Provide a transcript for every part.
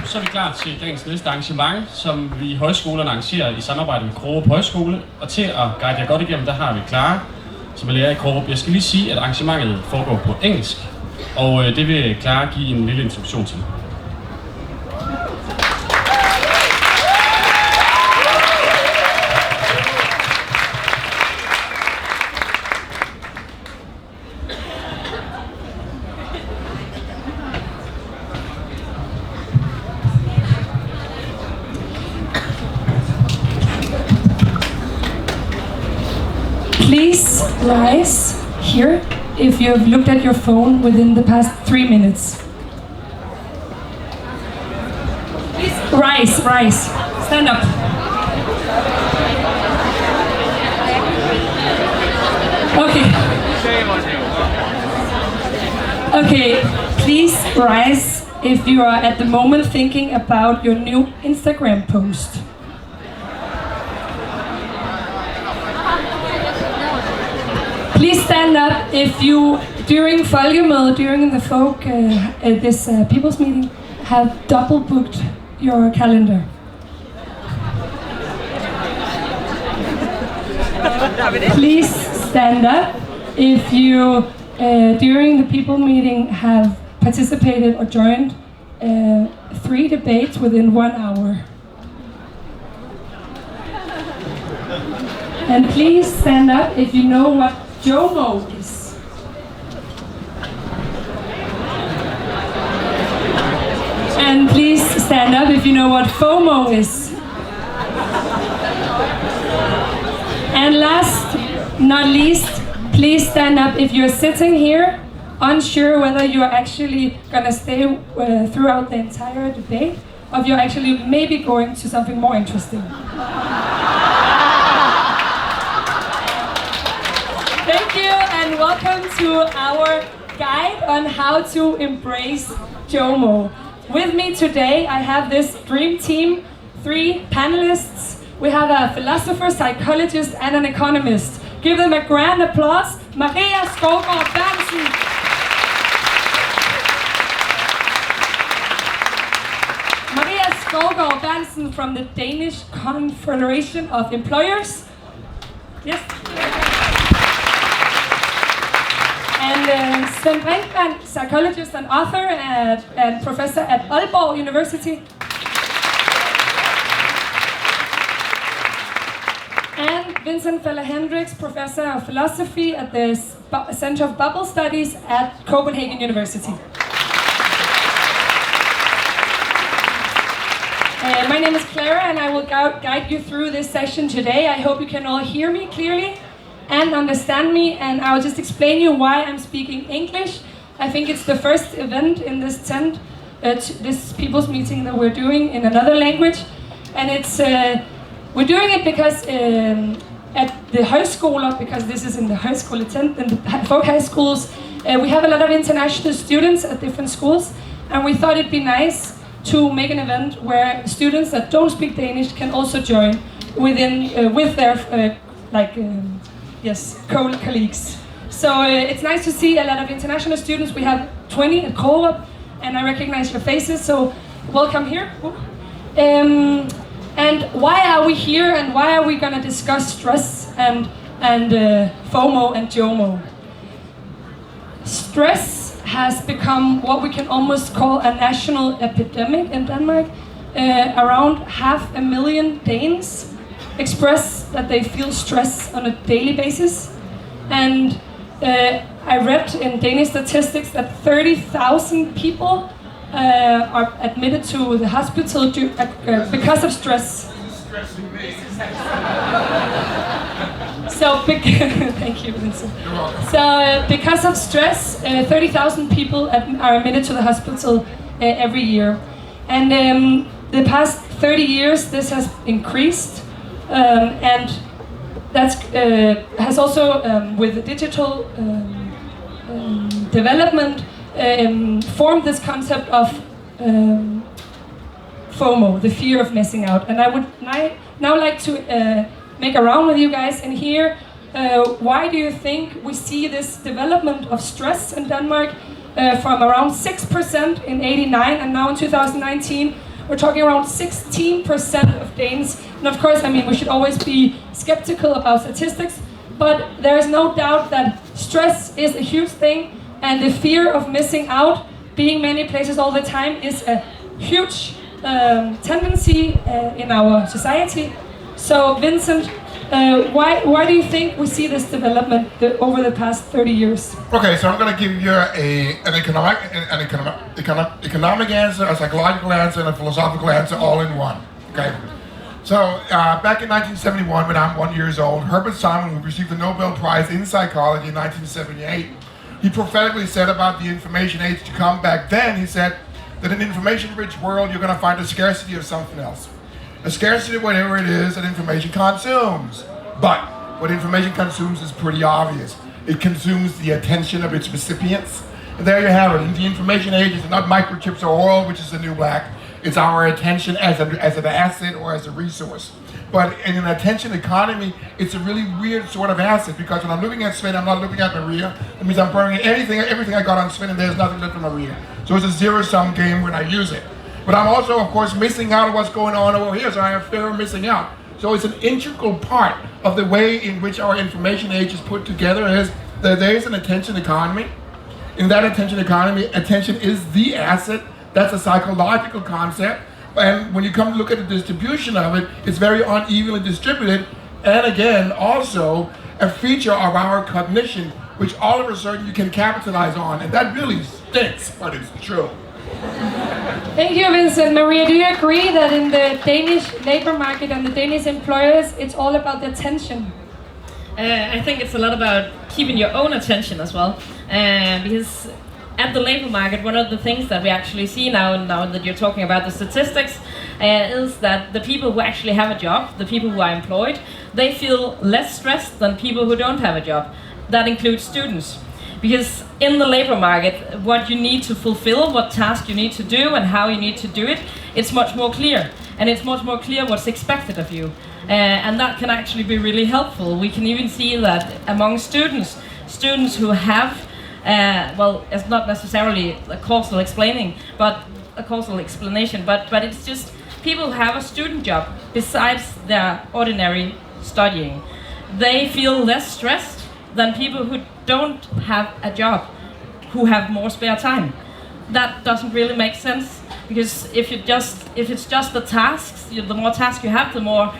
Så er vi klar til dagens næste arrangement, som vi i højskolerne arrangerer i samarbejde med Krogerup Højskole. Og til at guide jer godt igennem, der har vi Clara, som er lærer i Krogerup. Jeg skal lige sige, at arrangementet foregår på engelsk, og det vil Clara give en lille introduktion til. Please rise here if you have looked at your phone within the past 3 minutes. Please rise. Stand up. Okay, please rise if you are at the moment thinking about your new Instagram post. Please stand up if you, during Folkemødet, during the this people's meeting, have double booked your calendar. Please stand up if you, during the people meeting, have participated or joined 3 debates within 1 hour. And please stand up if you know what JOMO is. And please stand up if you know what FOMO is. And last, not least, please stand up if you're sitting here, unsure whether you're actually gonna stay throughout the entire debate, or if you're actually maybe going to something more interesting. Thank you and welcome to our guide on how to embrace JOMO. With me today I have this dream team, 3 panelists. We have a philosopher, psychologist and an economist. Give them a grand applause. Maria Skovgaard Berntsen. Maria Skovgaard Berntsen from the Danish Confederation of Employers. Yes. And Sven Brinkmann, psychologist and author and professor at Aalborg University. And Vincent Feller-Hendricks, professor of philosophy at the Center of Bubble Studies at Copenhagen University. My name is Clara and I will guide you through this session today. I hope you can all hear me clearly and understand me, and I'll just explain you why I'm speaking English. I think it's the first event in this tent, this people's meeting that we're doing in another language, and it's we're doing it because at the Højskoler, because this is in the Højskole tent, in the folk high schools, we have a lot of international students at different schools, and we thought it'd be nice to make an event where students that don't speak Danish can also join within with their colleagues. So it's nice to see a lot of international students. We have 20 at Krogerup, and I recognize your faces, so welcome here. And why are we here, and why are we going to discuss stress and FOMO and JOMO? Stress has become what we can almost call a national epidemic in Denmark. Around 500,000 Danes express that they feel stress on a daily basis, and I read in Danish statistics that 30,000 people are admitted to the hospital because of stress. Thank you, Vincent. So because of stress, 30,000 people are admitted to the hospital every year, and the past 30 years this has increased. And that has also, with the digital development, formed this concept of FOMO, the fear of missing out. And I would now like to make a round with you guys and hear why do you think we see this development of stress in Denmark from around 6% in '89 and now in 2019 we're talking around 16% of Danes. And of course, I mean, we should always be skeptical about statistics, but there is no doubt that stress is a huge thing, and the fear of missing out, being many places all the time, is a huge tendency in our society. So, Vincent, why do you think we see this development over the past 30 years? Okay, so I'm going to give you an economic answer, a psychological answer, and a philosophical answer all in one. Okay. So back in 1971, when I'm 1 year old, Herbert Simon, who received the Nobel Prize in Psychology in 1978, he prophetically said about the information age to come. Back then, he said that in an information-rich world, you're going to find a scarcity of something else. A scarcity of whatever it is that information consumes. But what information consumes is pretty obvious. It consumes the attention of its recipients. And there you have it. In the information age, it's not microchips or oil, which is the new black. It's our attention as an asset or as a resource. But in an attention economy, it's a really weird sort of asset, because when I'm looking at Sven, I'm not looking at Maria. That means I'm burning everything I got on Sven, and there's nothing left for Maria. So it's a zero-sum game when I use it. But I'm also, of course, missing out on what's going on over here, so I have fear of missing out. So it's an integral part of the way in which our information age is put together, is that there is an attention economy. In that attention economy, attention is the asset. That's a psychological concept. And when you come to look at the distribution of it, it's very unevenly distributed. And again, also a feature of our cognition, which all of a sudden you can capitalize on. And that really stinks, but it's true. Thank you, Vincent. Maria, do you agree that in the Danish labor market and the Danish employers, it's all about the attention? I think it's a lot about keeping your own attention as well. Because at the labor market, one of the things that we actually see now that you're talking about the statistics, is that the people who actually have a job, the people who are employed, they feel less stressed than people who don't have a job. That includes students. Because in the labor market, what you need to fulfill, what task you need to do and how you need to do it, it's much more clear. And it's much more clear what's expected of you. And that can actually be really helpful. We can even see that among students who have, well, it's not necessarily a causal explanation, but it's just people who have a student job besides their ordinary studying. They feel less stressed than people who don't have a job, who have more spare time. That doesn't really make sense, because if it's just the tasks, the more tasks you have, the more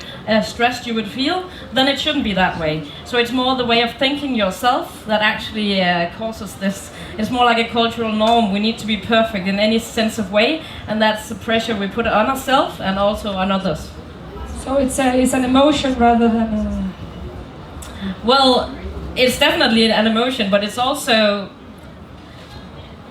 stressed you would feel, then it shouldn't be that way. So it's more the way of thinking yourself that actually causes this. It's more like a cultural norm. We need to be perfect in any sense of way, and that's the pressure we put on ourselves and also on others. So it's an emotion rather than a... Well, it's definitely an emotion, but it's also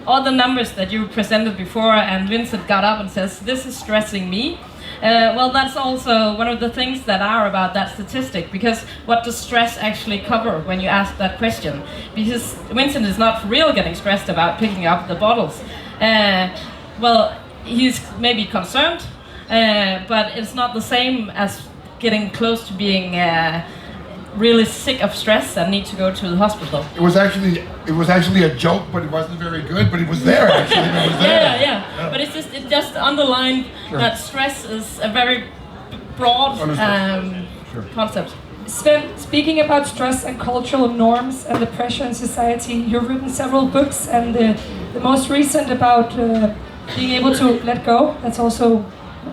all the numbers that you presented before, and Vincent got up and says, this is stressing me. Well, that's also one of the things that are about that statistic, because what does stress actually cover when you ask that question? Because Vincent is not for real getting stressed about picking up the bottles. Well, he's maybe concerned, but it's not the same as getting close to being really sick of stress and need to go to the hospital. It was actually a joke, but it wasn't very good. But it was there actually. It was there. Yeah. But it just underlined that stress is a very broad concept. Sven, speaking about stress and cultural norms and the pressure in society, you've written several books, and the most recent about being able to let go. That's also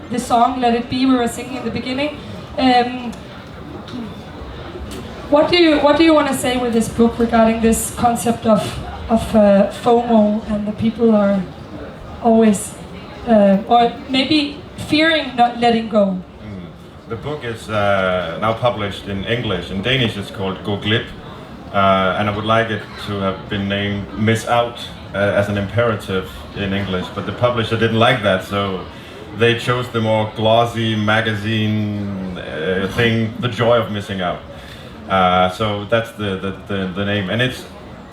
the song "Let It Be" we were singing in the beginning. What do you want to say with this book regarding this concept of FOMO, and the people are always or maybe fearing not letting go? The book is now published in English. In Danish it's called Gå glip, and I would like it to have been named Miss Out as an imperative in English, but the publisher didn't like that, so they chose the more glossy magazine thing, The Joy of Missing Out. So that's the name, and it's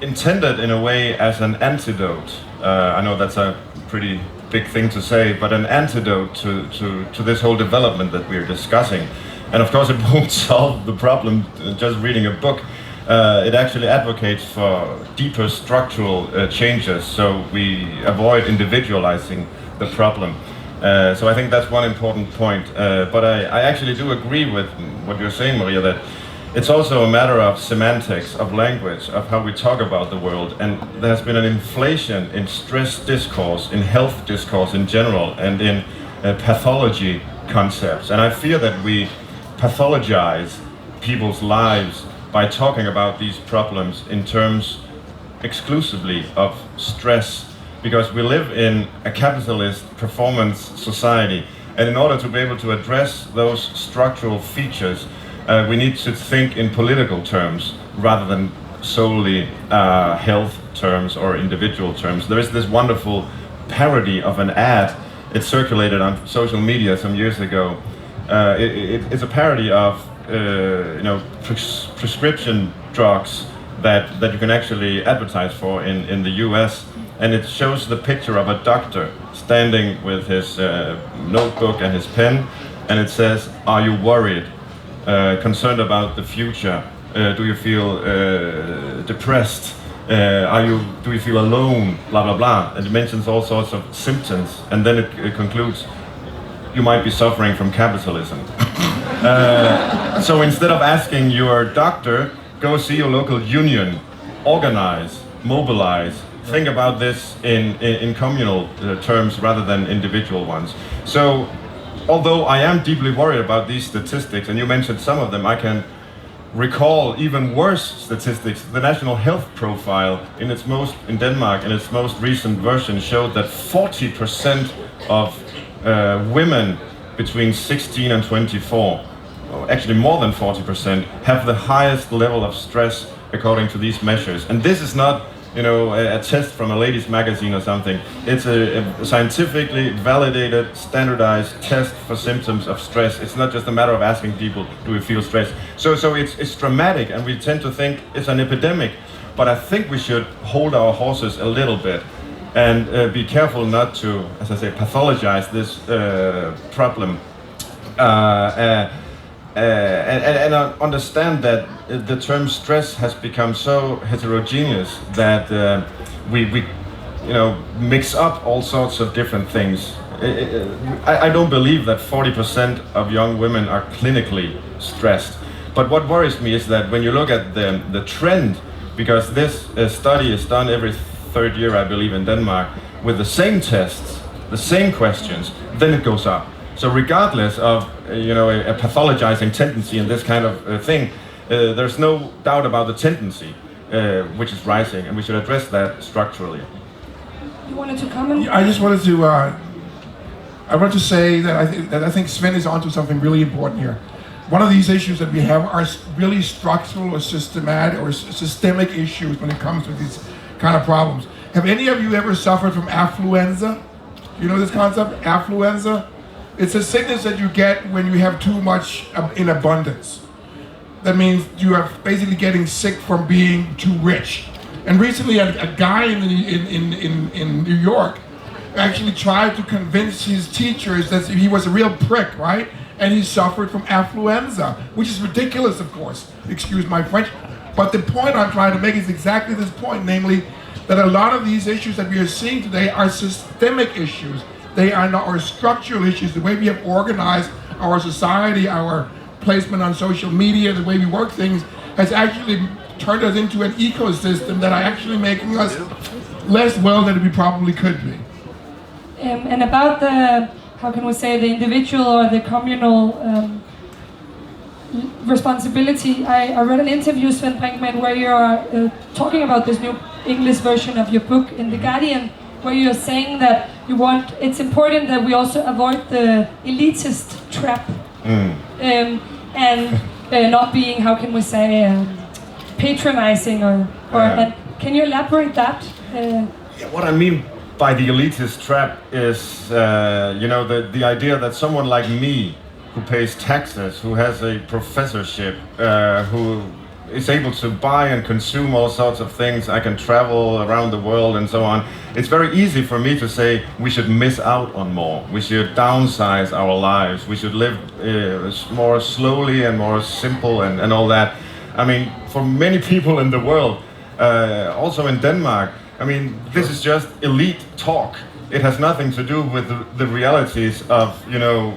intended in a way as an antidote. I know that's a pretty big thing to say, but an antidote to this whole development that we're discussing. And of course it won't solve the problem just reading a book. It actually advocates for deeper structural changes, so we avoid individualizing the problem. So I think that's one important point. But I actually do agree with what you're saying, Maria, that it's also a matter of semantics, of language, of how we talk about the world. And there's been an inflation in stress discourse, in health discourse in general, and in pathology concepts. And I fear that we pathologize people's lives by talking about these problems in terms exclusively of stress, because we live in a capitalist performance society, and in order to be able to address those structural features, we need to think in political terms rather than solely health terms or individual terms. There is this wonderful parody of an ad. It circulated on social media some years ago. It's a parody of prescription drugs that you can actually advertise for in the US, and it shows the picture of a doctor standing with his notebook and his pen, and it says, "Are you worried? Concerned about the future? Do you feel depressed? Do you feel alone? Blah blah blah." And it mentions all sorts of symptoms, and then it concludes, "You might be suffering from capitalism." So instead of asking your doctor, go see your local union, organize, mobilize, think about this in communal terms rather than individual ones. So, although I am deeply worried about these statistics, and you mentioned some of them, I can recall even worse statistics. The National Health Profile in Denmark, in its most recent version, showed that 40% of women between 16 and 24, or actually more than 40%, have the highest level of stress according to these measures. And this is not, a test from a ladies' magazine or something. It's a scientifically validated, standardized test for symptoms of stress. It's not just a matter of asking people, do you feel stressed? So it's dramatic, and we tend to think it's an epidemic. But I think we should hold our horses a little bit and be careful not to, as I say, pathologize this problem. And understand that the term stress has become so heterogeneous that we mix up all sorts of different things. I don't believe that 40% of young women are clinically stressed. But what worries me is that when you look at the trend, because this study is done every third year, I believe, in Denmark, with the same tests, the same questions, then it goes up. So regardless of a pathologizing tendency in this kind of thing, there's no doubt about the tendency, which is rising, and we should address that structurally. You wanted to comment? I just wanted to. I want to say that I think Sven is onto something really important here. One of these issues that we have are really structural or systemic issues when it comes to these kind of problems. Have any of you ever suffered from affluenza? You know this concept, affluenza? It's a sickness that you get when you have too much in abundance. That means you are basically getting sick from being too rich. And recently, a guy in New York actually tried to convince his teachers that he was a real prick, right? And he suffered from affluenza, which is ridiculous, of course. Excuse my French. But the point I'm trying to make is exactly this point, namely that a lot of these issues that we are seeing today are systemic issues. They are not our structural issues. The way we have organized our society, our placement on social media, the way we work things, has actually turned us into an ecosystem that are actually making us less well than we probably could be. And about the, the individual or the communal responsibility, I read an interview, Sven Brinkmann, where you're talking about this new English version of your book in The Guardian, where you're saying that it's important that we also avoid the elitist trap, and not being, patronizing or and can you elaborate that? What I mean by the elitist trap is, the idea that someone like me, who pays taxes, who has a professorship, who is able to buy and consume all sorts of things, I can travel around the world and so on. It's very easy for me to say we should miss out on more. We should downsize our lives. We should live more slowly and more simple and all that. I mean, for many people in the world, also in Denmark, I mean, this is just elite talk. it has nothing to do with the realities of, you know,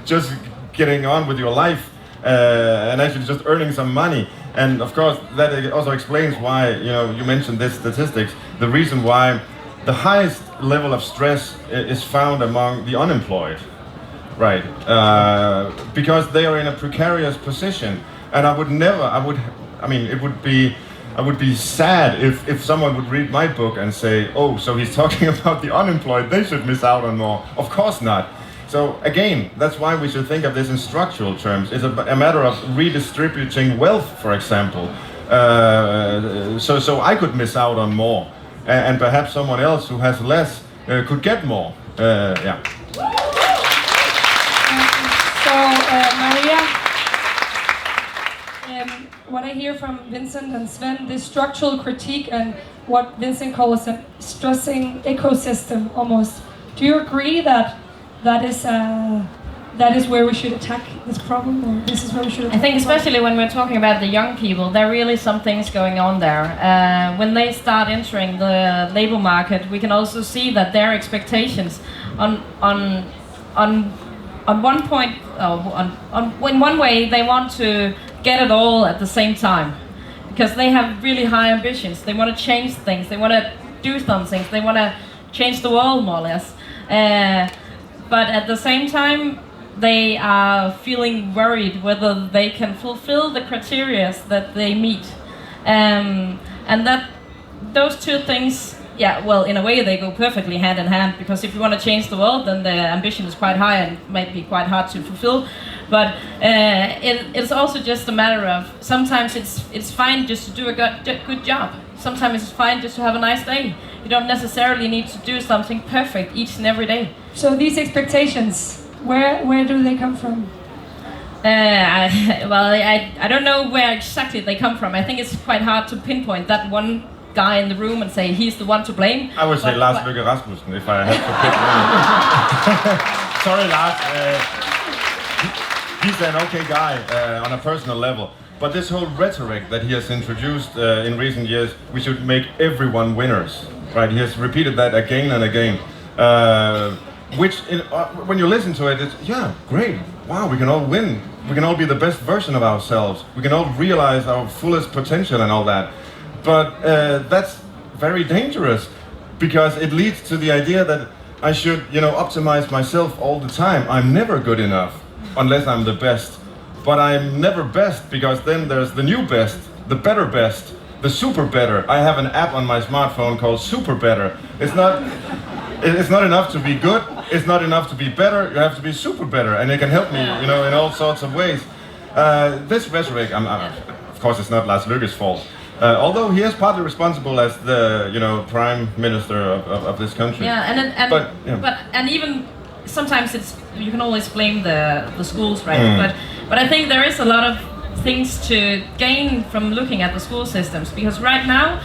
just getting on with your life and actually just earning some money. And of course, that also explains why, you know, you mentioned this statistics, the reason why the highest level of stress is found among the unemployed, right? Because they are in a precarious position. And I would be sad if someone would read my book and say, oh, so he's talking about the unemployed, they should miss out on more. Of course not. So again, that's why we should think of this in structural terms. It's a matter of redistributing wealth, for example. So I could miss out on more, and perhaps someone else who has less could get more. Yeah. So, Maria, what I hear from Vincent and Sven, this structural critique and what Vincent calls a stressing ecosystem almost. Do you agree that is where we should attack this problem, or this is where we should attack? I think especially when we're talking about the young people, there are really some things going on there. When they start entering the labor market, we can also see that their expectations on one point, in one way, they want to get it all at the same time, because they have really high ambitions. They want to change things. They want to do some things. They want to change the world, more or less. But at the same time, they are feeling worried whether they can fulfill the criteria that they meet. And that those two things, yeah, well, in a way they go perfectly hand in hand, because if you want to change the world, then the ambition is quite high and might be quite hard to fulfill. But it's also just a matter of, sometimes it's fine just to do a good job. Sometimes it's fine just to have a nice day. You don't necessarily need to do something perfect each and every day. So these expectations, where do they come from? I don't know where exactly they come from. I think it's quite hard to pinpoint that one guy in the room and say he's the one to blame. I would say Lars Løkke Rasmussen if I had to pick one. Sorry, Lars. He's an okay guy on a personal level. But this whole rhetoric that he has introduced in recent years, we should make everyone winners, right? He has repeated that again and again. When you listen to it, it's, yeah, great. Wow, we can all win. We can all be the best version of ourselves. We can all realize our fullest potential and all that. But that's very dangerous, because it leads to the idea that I should, optimize myself all the time. I'm never good enough unless I'm the best. But I'm never best, because then there's the new best, the better best, the super better. I have an app on my smartphone called Super Better. It's not enough to be good. It's not enough to be better. You have to be super better, and it can help me, in all sorts of ways. This rhetoric, of course, it's not Lars Løkke's fault. Although he is partly responsible as the, prime minister of this country. Yeah, and even sometimes you can always blame the schools, right? But I think there is a lot of things to gain from looking at the school systems, because right now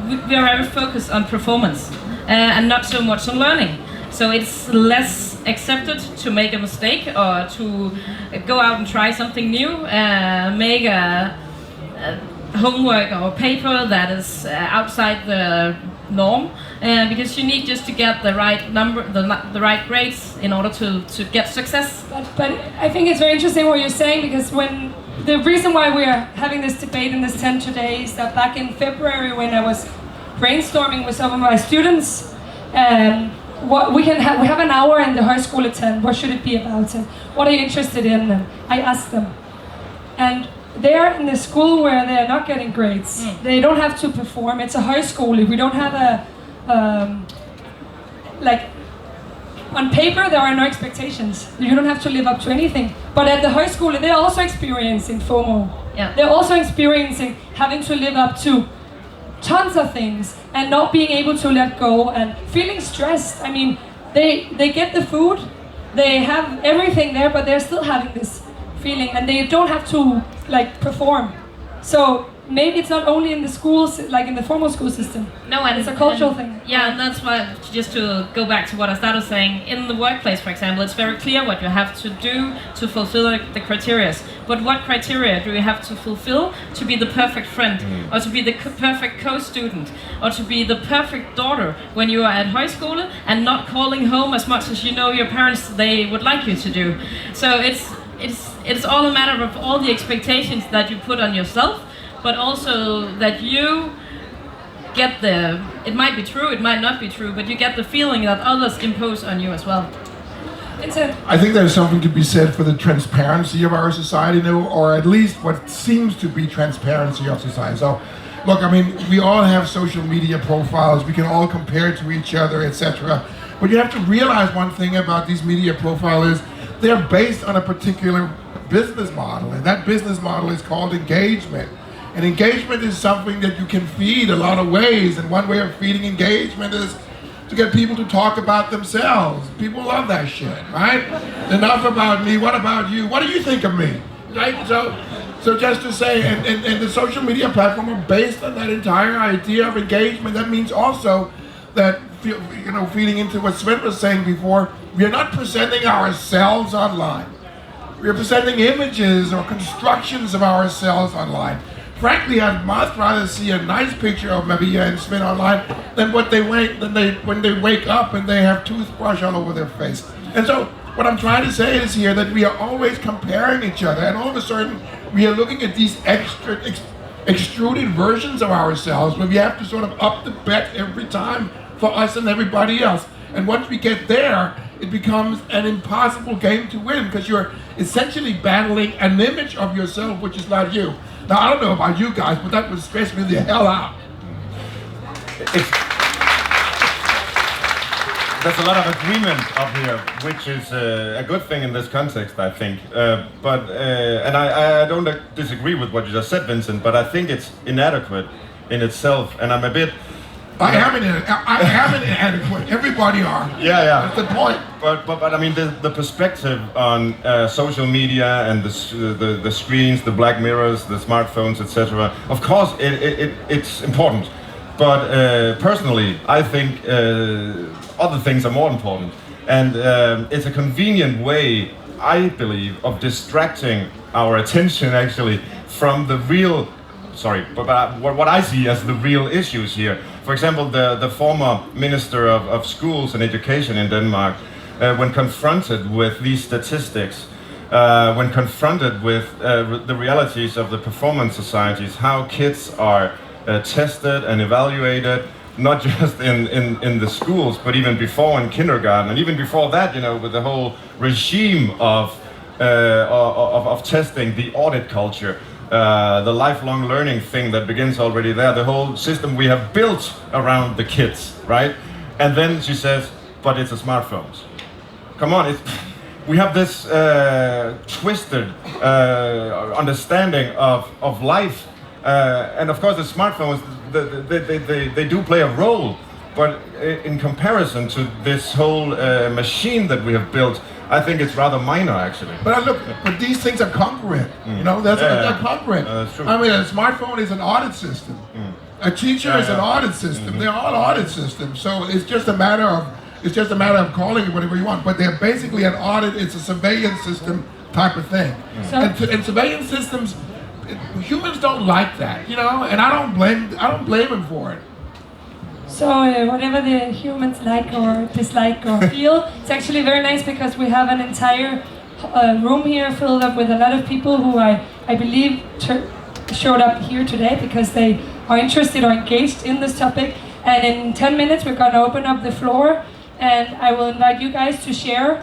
we are very focused on performance and not so much on learning. So it's less accepted to make a mistake or to go out and try something new, make a homework or paper that is outside the norm, because you need just to get the right number, the right grades in order to get success. But I think it's very interesting what you're saying, because the reason why we are having this debate in this tent today is that back in February, when I was brainstorming with some of my students, we have an hour in the high school at 10. What should it be about? And what are you interested in? And I asked them, and they're in a school where they're not getting grades. They don't have to perform. It's a high school. We don't have on paper there are no expectations. You don't have to live up to anything. But at the high school, they're also experiencing FOMO. Yeah. They're also experiencing having to live up to tons of things and not being able to let go and feeling stressed. I mean, they get the food, they have everything there, but they're still having this feeling, and they don't have to perform. So maybe it's not only in the schools, like in the formal school system. No, and it's a cultural thing. Yeah, and that's why, just to go back to what I started saying, in the workplace, for example, it's very clear what you have to do to fulfill the criteria. But what criteria do you have to fulfill to be the perfect friend, or to be the perfect co-student, or to be the perfect daughter when you are at high school and not calling home as much as you know your parents they would like you to do. So it's all a matter of all the expectations that you put on yourself, but also that you get it might be true, it might not be true, but you get the feeling that others impose on you as well. I think there's something to be said for the transparency of our society now, or at least what seems to be transparency of society. So, look, I mean, we all have social media profiles, we can all compare to each other, etc. But you have to realize one thing about these media profiles is they're based on a particular business model, and that business model is called engagement. And engagement is something that you can feed a lot of ways, and one way of feeding engagement is to get people to talk about themselves. People love that shit, right? Enough about me, what about you? What do you think of me? Right? So just to say, and the social media platform are based on that entire idea of engagement. That means also that, you know, feeding into what Sven was saying before, we are not presenting ourselves online. We are presenting images or constructions of ourselves online. Frankly, I'd much rather see a nice picture of Maria and Sven online than when they wake up and they have toothbrush all over their face. And so what I'm trying to say is here that we are always comparing each other, and all of a sudden we are looking at these extruded versions of ourselves where we have to sort of up the bet every time for us and everybody else. And once we get there, it becomes an impossible game to win, because you're essentially battling an image of yourself which is not you. Now, I don't know about you guys, but that would stress me the hell out. There's a lot of agreement up here, which is a good thing in this context, I think. And I don't disagree with what you just said, Vincent, but I think it's inadequate in itself, and I'm a bit... I am inadequate. Everybody are. Yeah. That's the point. But I mean, the perspective on social media and the screens, the black mirrors, the smartphones, etc. Of course, it's important. But personally, I think other things are more important, and it's a convenient way, I believe, of distracting our attention actually from the real. But what I see as the real issues here. For example, the former Minister of Schools and Education in Denmark, when confronted with these statistics, when confronted with the realities of the performance societies, how kids are tested and evaluated, not just in the schools, but even before in kindergarten, and even before that, you know, with the whole regime of testing, the audit culture. The lifelong learning thing that begins already there, the whole system we have built around the kids, right? And then she says, but it's the smartphones. Come on, we have this twisted understanding of life. And of course the smartphones, they do play a role, but in comparison to this whole machine that we have built, I think it's rather minor, actually. But look, but these things are congruent. You know, they're congruent. That's true. I mean, a smartphone is an audit system. A teacher is an audit system. They're all audit systems. So it's just a matter of calling it whatever you want. But they're basically an audit. It's a surveillance system type of thing. And surveillance systems, humans don't like that, you know. And I don't blame them for it. So whatever the humans like or dislike or feel, it's actually very nice because we have an entire room here filled up with a lot of people who I believe showed up here today because they are interested or engaged in this topic. And in 10 minutes we're going to open up the floor, and I will invite you guys to share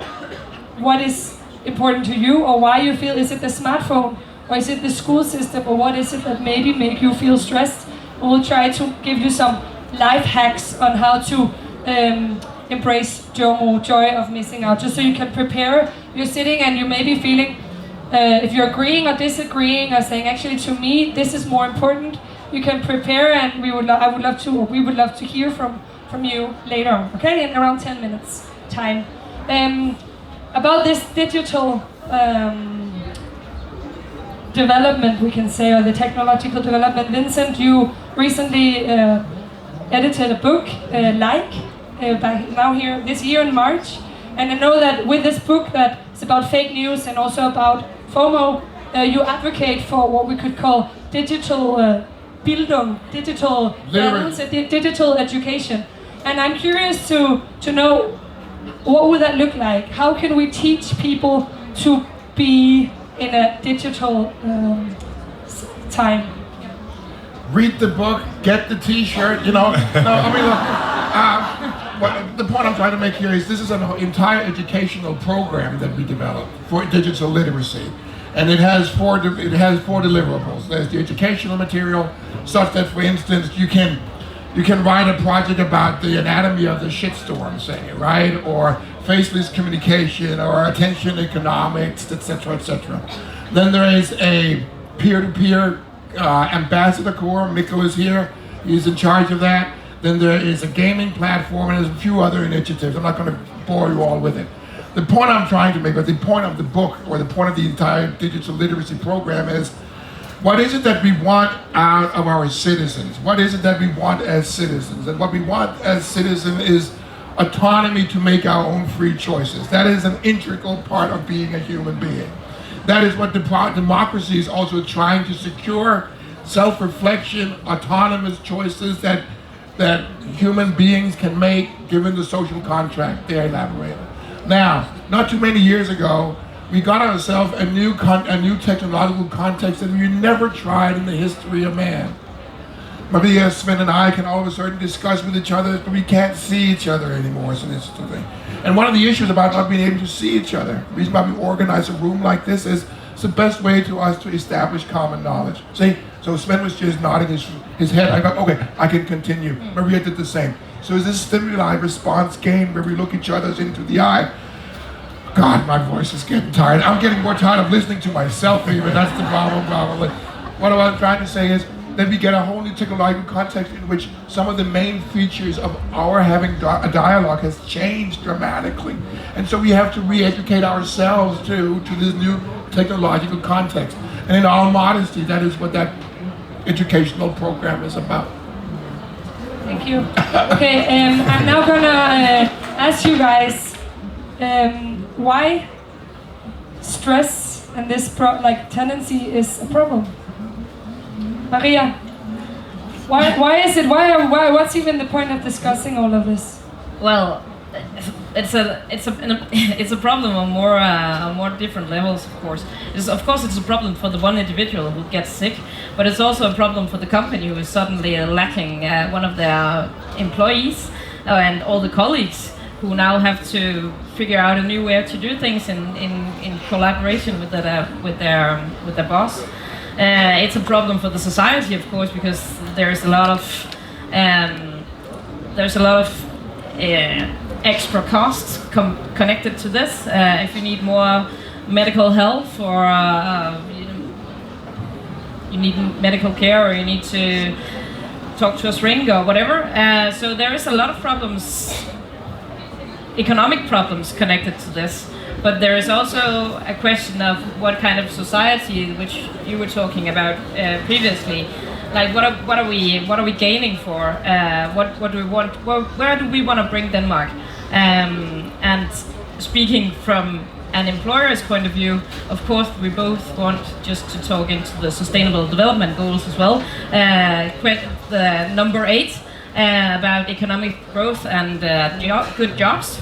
what is important to you or why you feel. Is it the smartphone, or is it the school system, or what is it that maybe make you feel stressed? We'll try to give you some life hacks on how to embrace JOMO, joy of missing out, just so you can prepare. You're sitting and you may be feeling, if you're agreeing or disagreeing or saying, actually to me this is more important, you can prepare, and we would love to hear from you later on, okay, in around 10 minutes time. development, we can say, or the technological development. Vincent, you recently edited a book, by now here this year in March, and I know that with this book that it's about fake news and also about FOMO, you advocate for what we could call digital Bildung, digital digital education. And I'm curious to know, what would that look like? How can we teach people to be in a digital time? Read the book, get the T-shirt, you know. No, I mean, look, the point I'm trying to make here is this is an entire educational program that we developed for digital literacy. And it has four deliverables. There's the educational material, such that, for instance, you can write a project about the anatomy of the shitstorm, say, right? Or faceless communication, or attention economics, etc., etc. Then there is a peer-to-peer ambassador corps. Mikkel is here. He's in charge of that. Then there is a gaming platform, and there's a few other initiatives. I'm not going to bore you all with it. The point I'm trying to make, or the point of the book, or the point of the entire digital literacy program is, what is it that we want out of our citizens? What is it that we want as citizens? And what we want as citizens is autonomy to make our own free choices. That is an integral part of being a human being. That is what democracy is also trying to secure: self-reflection, autonomous choices that human beings can make given the social contract they elaborate. Now, not too many years ago, we got ourselves a new technological context that we never tried in the history of man. Maria, Sven, and I can all of a sudden discuss with each other, but we can't see each other anymore. It's an interesting thing. And one of the issues about not being able to see each other, the reason why we organize a room like this is it's the best way to us to establish common knowledge. See, so Sven was just nodding his head. I go, okay, I can continue. Maria did the same. So it's this stimuli-response game where we look each other into the eye. God, my voice is getting tired. I'm getting more tired of listening to myself even. That's the problem probably. What I'm trying to say is that we get a whole new technological context in which some of the main features of our having a dialogue has changed dramatically. And so we have to re-educate ourselves to this new technological context. And in all modesty, that is what that educational program is about. Thank you. Okay, I'm now gonna ask you guys why stress and this tendency is a problem. Maria, why is it? Why? What's even the point of discussing all of this? Well, it's a problem on more different levels, of course. It's a problem for the one individual who gets sick, but it's also a problem for the company who is suddenly lacking one of their employees and all the colleagues who now have to figure out a new way to do things in collaboration with their boss. It's a problem for the society, of course, because there's a lot of extra costs connected to this. If you need more medical help, or you need medical care, or you need to talk to a shrink or whatever. So there is a lot of problems, economic problems connected to this. But there is also a question of what kind of society, which you were talking about previously. Like what are we gaining for? What do we want? Where do we want to bring Denmark? And speaking from an employer's point of view, of course, we both want just to talk into the Sustainable Development Goals as well. The number 8 about economic growth and good jobs.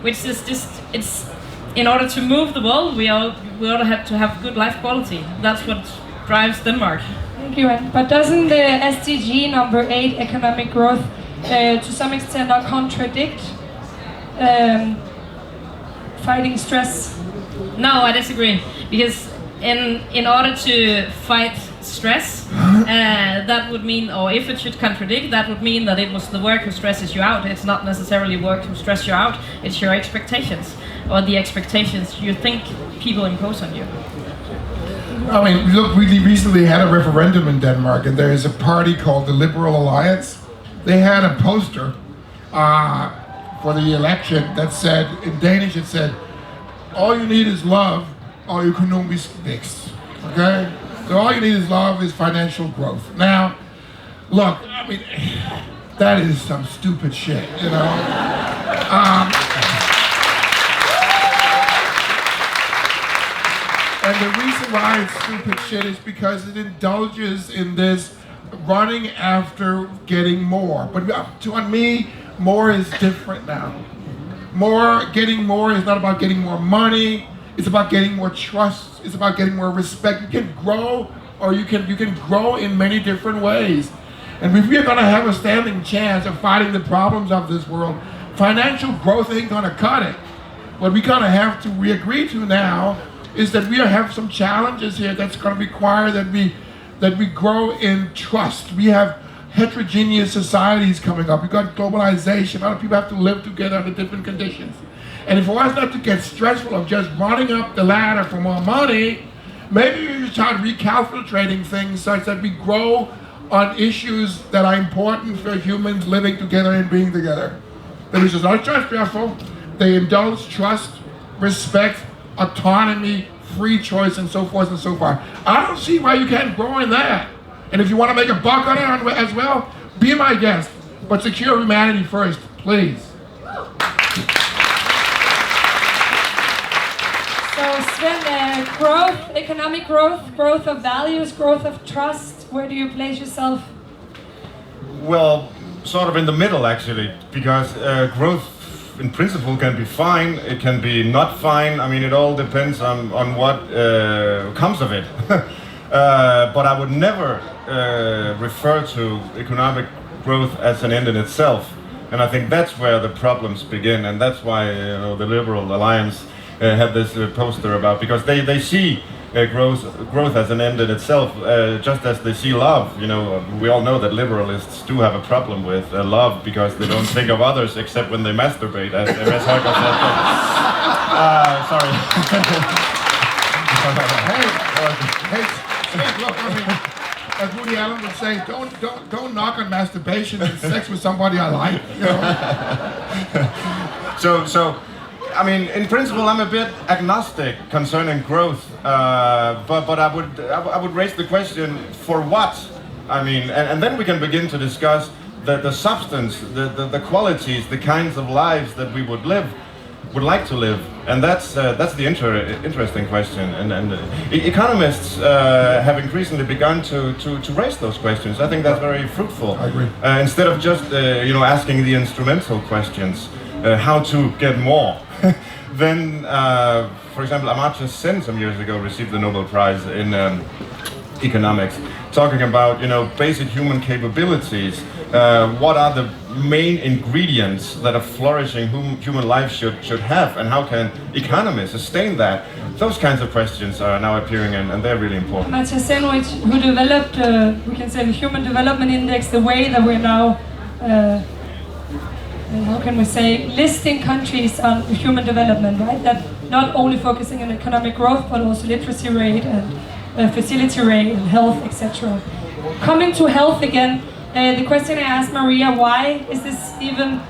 Which is just, it's in order to move the world, we ought to have good life quality. That's what drives Denmark. Thank you. But doesn't the SDG number 8, economic growth, to some extent not contradict fighting stress? No, I disagree. Because in order to fight stress, that would mean, or if it should contradict, that would mean that it was the work who stresses you out. It's not necessarily work who stress you out, it's your expectations, or the expectations you think people impose on you. I mean, look, we recently had a referendum in Denmark, and there is a party called the Liberal Alliance. They had a poster for the election that said, in Danish it said, all you need is love, og økonomisk vækst. Okay? So all you need is love is financial growth. Now, look, I mean, that is some stupid shit, you know? And the reason why it's stupid shit is because it indulges in this running after getting more. But to me, more is different now. Getting more is not about getting more money. It's about getting more trust. It's about getting more respect. You can grow, or you can grow in many different ways. And if we're going to have a standing chance of fighting the problems of this world, financial growth ain't going to cut it. What we kind of have to agree to now is that we have some challenges here that's going to require that we grow in trust. We have heterogeneous societies coming up. We've got globalization. A lot of people have to live together under different conditions. And if for us not to get stressful of just running up the ladder for more money, maybe we should start recalculating things such that we grow on issues that are important for humans living together and being together. That is just not just stressful. They indulge trust, respect, autonomy, free choice, and so forth and so forth. I don't see why you can't grow in that. And if you want to make a buck on it as well, be my guest. But secure humanity first, please. So Sven, growth, economic growth, growth of values, growth of trust, where do you place yourself? Well, sort of in the middle actually, because growth in principle can be fine, it can be not fine. I mean, it all depends on what comes of it. But I would never refer to economic growth as an end in itself. And I think that's where the problems begin, and that's why the Liberal Alliance had this poster about, because they see growth as an end in itself, just as they see love. We all know that liberalists do have a problem with love because they don't think of others except when they masturbate, as Holger said. Sorry. Hey, look, I mean, as Woody Allen would say, don't knock on masturbation and sex with somebody I like. So. I mean, in principle, I'm a bit agnostic concerning growth, but I would raise the question, for what? I mean, and then we can begin to discuss the substance, the qualities, the kinds of lives that we would like to live, and that's the interesting question. And economists have increasingly begun to raise those questions. I think that's very fruitful. I agree. Instead of just asking the instrumental questions, how to get more. Then, for example, Amartya Sen some years ago received the Nobel Prize in economics, talking about basic human capabilities. What are the main ingredients that a flourishing human life should have, and how can economists sustain that? Those kinds of questions are now appearing, and they're really important. Amartya Sen, who developed, we can say, the Human Development Index, the way that we're now how can we say, listing countries on human development, right? That not only focusing on economic growth, but also literacy rate and fertility rate and health, etc. Coming to health again, the question I asked Maria, why is this even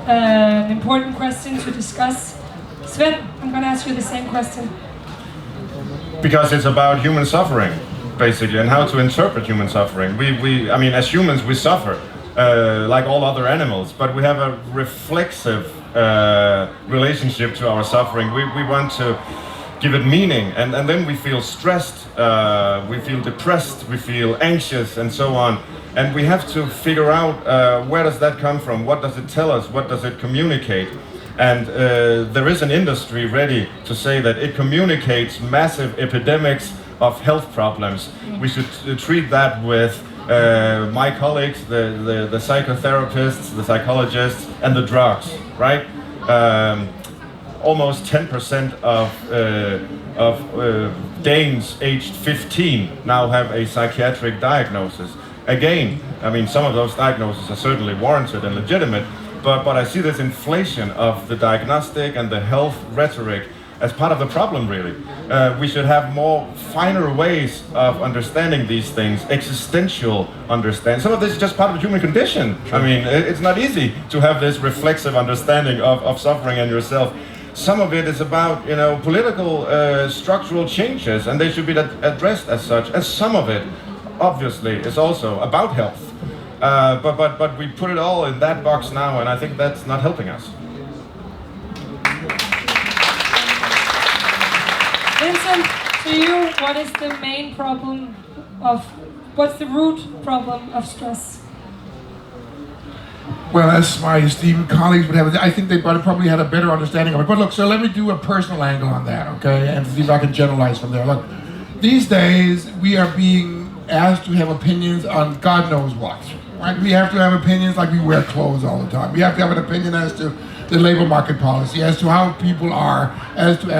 an important question to discuss? Sven, I'm going to ask you the same question. Because it's about human suffering, basically, and how to interpret human suffering. I mean, as humans, we suffer. Like all other animals, but we have a reflexive relationship to our suffering. We want to give it meaning, and then we feel stressed, we feel depressed, we feel anxious, and so on. And we have to figure out where does that come from, what does it tell us, what does it communicate. And there is an industry ready to say that it communicates massive epidemics of health problems. We should treat that with my colleagues, the psychotherapists, the psychologists, and the drugs, right? Almost 10% of Danes aged 15 now have a psychiatric diagnosis. Again, I mean, some of those diagnoses are certainly warranted and legitimate, but I see this inflation of the diagnostic and the health rhetoric as part of the problem, really. We should have more finer ways of understanding these things, existential understanding. Some of this is just part of the human condition. I mean, it's not easy to have this reflexive understanding of suffering and yourself. Some of it is about, you know, political structural changes, and they should be addressed as such. And some of it, obviously, is also about health. But we put it all in that box now, and I think that's not helping us. Vincent, to you, what is the main problem what's the root problem of stress? Well, as my esteemed colleagues would have, I think they probably had a better understanding of it. But look, so let me do a personal angle on that, okay? And see if I can generalize from there. Look, these days we are being asked to have opinions on God knows what, right? We have to have opinions like we wear clothes all the time. We have to have an opinion as to the labor market policy, as to how people are, as to.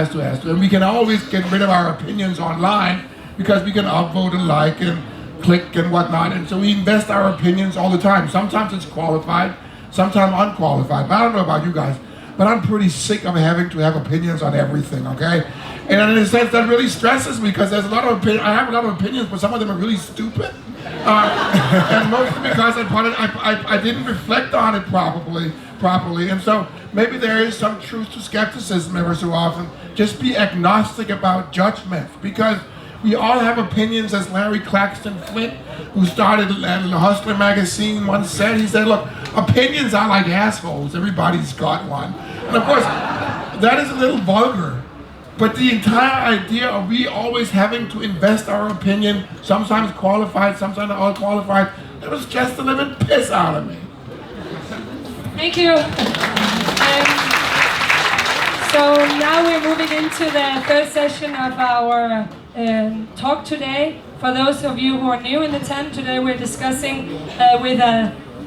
And we can always get rid of our opinions online because we can upvote and like and click and whatnot. And so we invest our opinions all the time. Sometimes it's qualified, sometimes unqualified. But I don't know about you guys, but I'm pretty sick of having to have opinions on everything, okay? And in a sense, that really stresses me because there's a lot of opinions. I have a lot of opinions, but some of them are really stupid. And mostly because I didn't reflect on it properly. And so maybe there is some truth to skepticism ever so often. Just be agnostic about judgment, because we all have opinions, as Larry Claxton Flint, who started the Hustler magazine, once said. He said, look, opinions are like assholes. Everybody's got one. And of course, that is a little vulgar. But the entire idea of we always having to invest our opinion, sometimes qualified, sometimes unqualified, that was just the living piss out of me. Thank you. So now we're moving into the third session of our talk today. For those of you who are new in the tent, today we're discussing with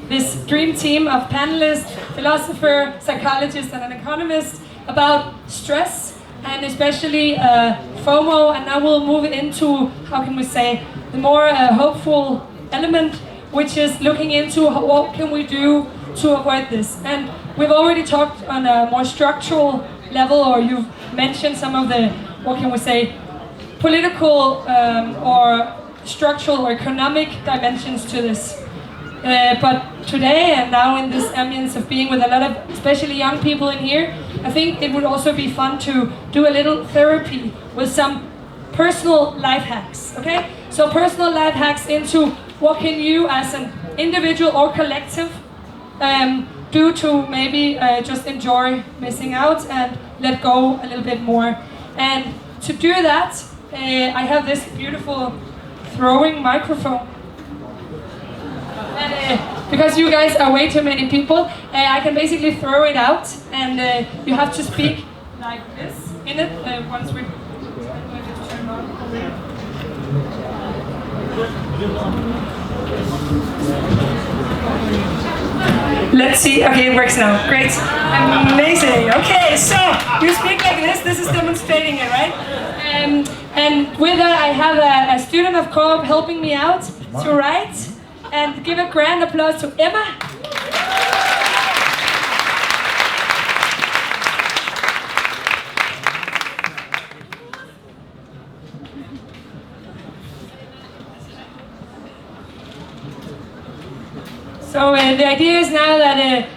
this dream team of panelists, philosopher, psychologist, and an economist about stress, and especially FOMO. And now we'll move into, how can we say, the more hopeful element, which is looking into what can we do to avoid this. And we've already talked on a more structural level, or you've mentioned some of the, what can we say, political or structural or economic dimensions to this. But today, and now in this ambience of being with a lot of especially young people in here, I think it would also be fun to do a little therapy with some personal life hacks, okay? So personal life hacks into what can you as an individual or collective do to maybe just enjoy missing out and let go a little bit more. And to do that, I have this beautiful throwing microphone. And because you guys are way too many people, I can basically throw it out, and you have to speak like this in it once we turn on. Let's see. Okay, it works now. Great. Amazing. Okay, so you speak like this. This is demonstrating it, right? And with that, I have a student of co-op helping me out to write. And give a grand applause to Emma. So the idea is now that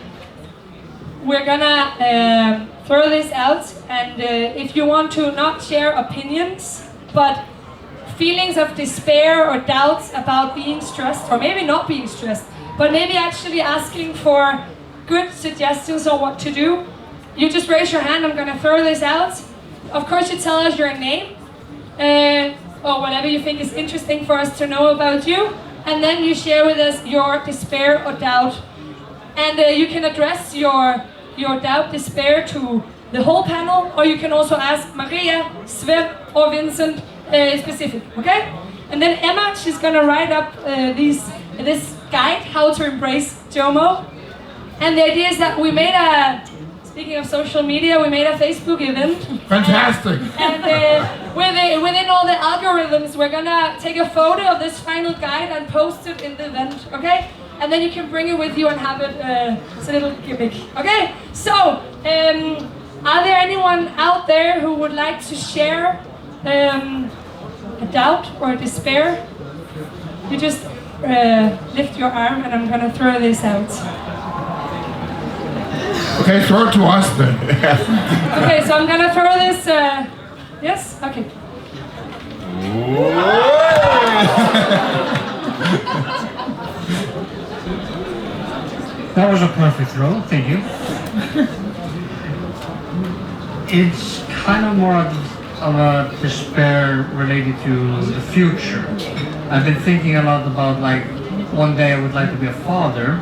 we're gonna throw this out, and if you want to not share opinions, but feelings of despair or doubts about being stressed, or maybe not being stressed, but maybe actually asking for good suggestions on what to do, you just raise your hand. I'm gonna throw this out. Of course, you tell us your name, or whatever you think is interesting for us to know about you, and then you share with us your despair or doubt. And you can address your doubt, despair to the whole panel, or you can also ask Maria, Sven, or Vincent specific, okay? And then Emma, she's gonna write up this guide, how to embrace JOMO. And the idea is that we made speaking of social media, we made a Facebook event. Fantastic. And within all the algorithms, we're gonna take a photo of this final guide and post it in the event, okay? And then you can bring it with you and have it as a little gimmick, okay? So, are there anyone out there who would like to share a doubt or a despair? You just lift your arm and I'm gonna throw this out. Okay, throw it to us then. Okay, so I'm gonna throw this. Yes. Okay. That was a perfect throw, thank you. It's kind of more of a despair related to the future. I've been thinking a lot about, like, one day I would like to be a father,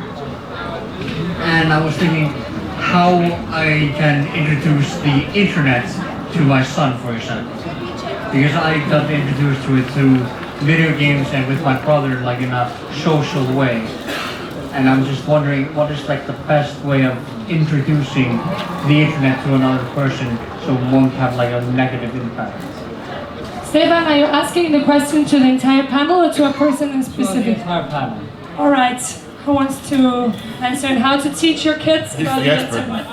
and I was thinking how I can introduce the internet to my son, for example. Because I got introduced to it through video games and with my brother, like in a social way. And I'm just wondering what is like the best way of introducing the internet to another person so it won't have like a negative impact. Stefan, are you asking the question to the entire panel or to a person in The specific? entire panel. All right. Who wants to answer and how to teach your kids He's about the the expert. internet?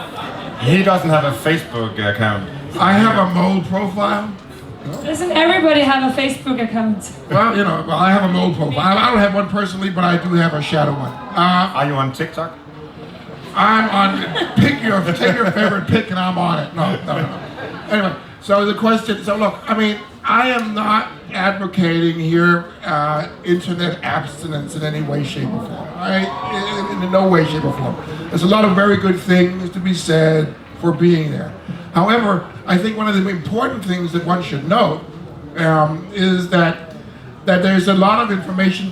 He doesn't have a Facebook account. I have a mole profile. Doesn't everybody have a Facebook account? Well, I have a mole profile. I don't have one personally, but I do have a shadow one. Are you on TikTok? I'm on, take your favorite pick and I'm on it. No. Anyway, so the question, look, I mean, I am not advocating here internet abstinence in any way, shape, or form. In no way, shape, or form. There's a lot of very good things to be said for being there. However, I think one of the important things that one should note is that there's a lot of information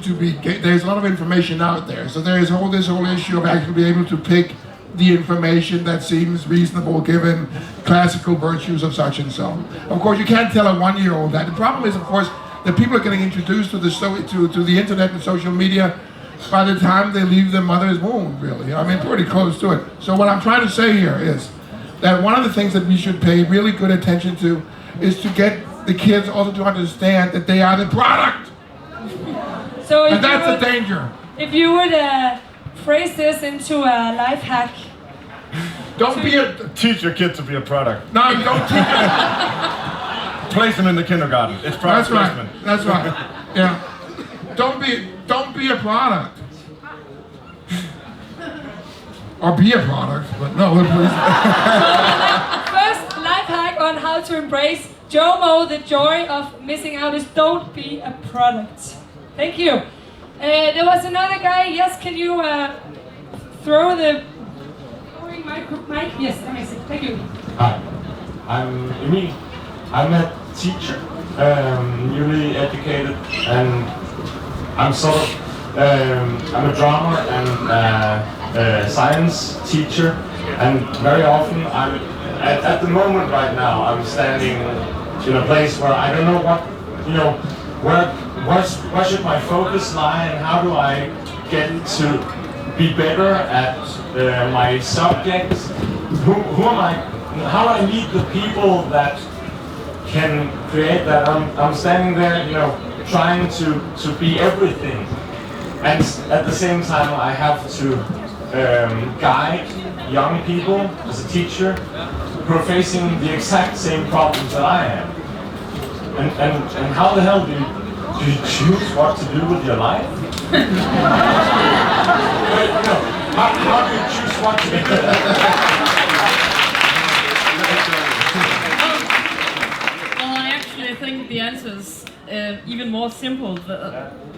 there's a lot of information out there. So there's this whole issue of actually being able to pick the information that seems reasonable given classical virtues of such and so. Of course, you can't tell a 1-year-old that. The problem is, of course, that people are getting introduced to the internet and social media by the time they leave their mother's womb, really. I mean, pretty close to it. So what I'm trying to say here is that one of the things that we should pay really good attention to is to get the kids also to understand that they are the product. So And that's the danger. If you would phrase this into a life hack. Don't be a... Teach your kid to be a product. No, don't teach them. Place them in the kindergarten. It's product placement. That's right. Yeah. Don't be a product. Or be a product, but no, please. First life hack on how to embrace JOMO, the joy of missing out, is don't be a product. Thank you. There was another guy. Yes, can you throw the mic? Yes, amazing. Thank you. Hi, I'm Emil. I'm a teacher, newly educated, and I'm sort of I'm a drama and science teacher, and very often I'm at the moment right now I'm standing in a place where I don't know where should my focus lie, and how do I get to be better at my subjects? Who am I? How do I meet the people that can create that? I'm standing there, trying to be everything, and at the same time I have to guide young people as a teacher who are facing the exact same problems that I am. And how the hell do you choose what to do with your life? How do you choose what to do? Well, I actually think the answer is even more simple